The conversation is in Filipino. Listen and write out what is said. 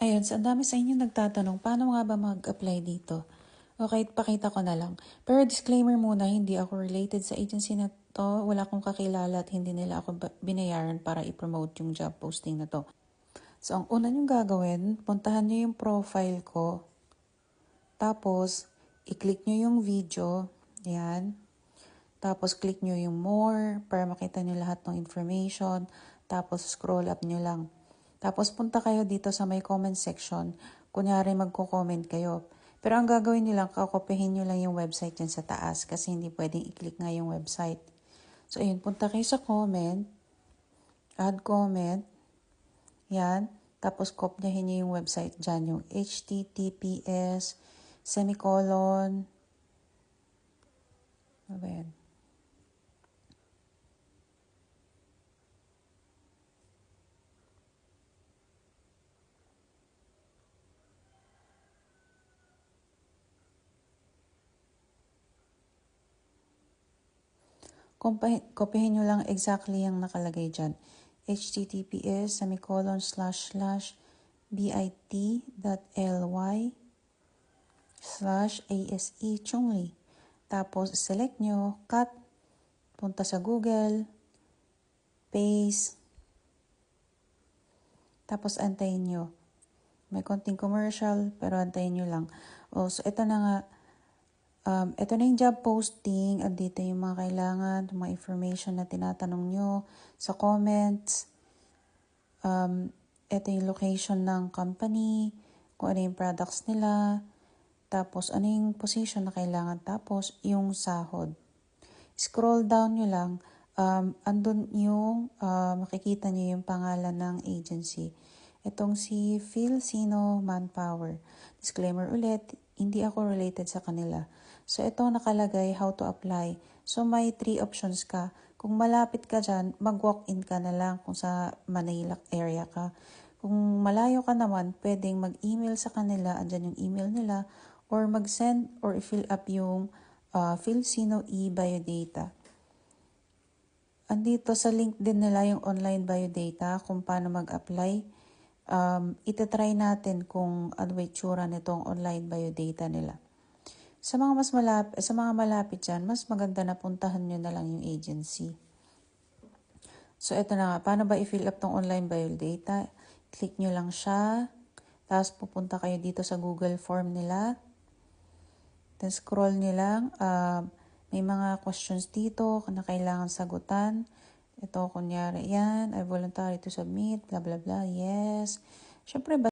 Ayun, so ang dami sa inyo nagtatanong, paano nga ba mag-apply dito? Okay, pakita ko na lang. Pero disclaimer muna, hindi ako related sa agency na to. Wala akong kakilala at hindi nila ako binayaran para i-promote yung job posting na to. So, ang una nyong gagawin, puntahan nyo yung profile ko. Tapos, i-click nyo yung video. Yan. Tapos, click nyo yung more para makita nyo lahat ng information. Tapos, scroll up nyo lang. Tapos, punta kayo dito sa may comment section. Kunyari, magko-comment kayo. Pero ang gagawin nyo lang, kakopihin nyo lang yung website dyan sa taas kasi hindi pwedeng i-click nga yung website. So, ayun, punta kayo sa comment. Add comment. Yan. Tapos, kopyahin nyo yung website dyan. Yung https, semicolon. Ano ba yan? Kopyahin nyo lang exactly yung nakalagay dyan. https://bit.ly/ase chungli. Tapos, select nyo, cut, punta sa Google, paste, tapos antayin nyo. May konting commercial, pero antayin nyo lang. So, ito na nga. Ito na yung job posting at dito yung mga kailangan, mga information na tinatanong nyo sa comments. Ito yung location ng company, kung ano yung products nila, tapos ano yung position na kailangan, tapos yung sahod. Scroll down nyo lang, andun yung makikita nyo yung pangalan ng agency. Itong si Filsino Manpower. Disclaimer ulit, hindi ako related sa kanila. So, ito nakalagay, how to apply. So, may 3 options ka. Kung malapit ka dyan, mag-walk-in ka na lang kung sa Manila area ka. Kung malayo ka naman, pwedeng mag-email sa kanila, andyan yung email nila, or mag-send or i-fill up yung Filsino e-biodata. Andito sa link din nila yung online biodata kung paano mag-apply. Itatry natin kung ano ba itsura nitong online biodata nila. Sa mga malapit dyan, mas maganda na puntahan nyo na lang yung agency. So, ito na nga. Paano ba i-fill up tong online biodata? Click nyo lang siya. Tapos, pupunta kayo dito sa Google form nila. Then, scroll nyo lang. May mga questions dito na kailangan sagutan. Ito, kunyari, yan. I voluntarily to submit, blah, blah, blah. Yes. Syempre,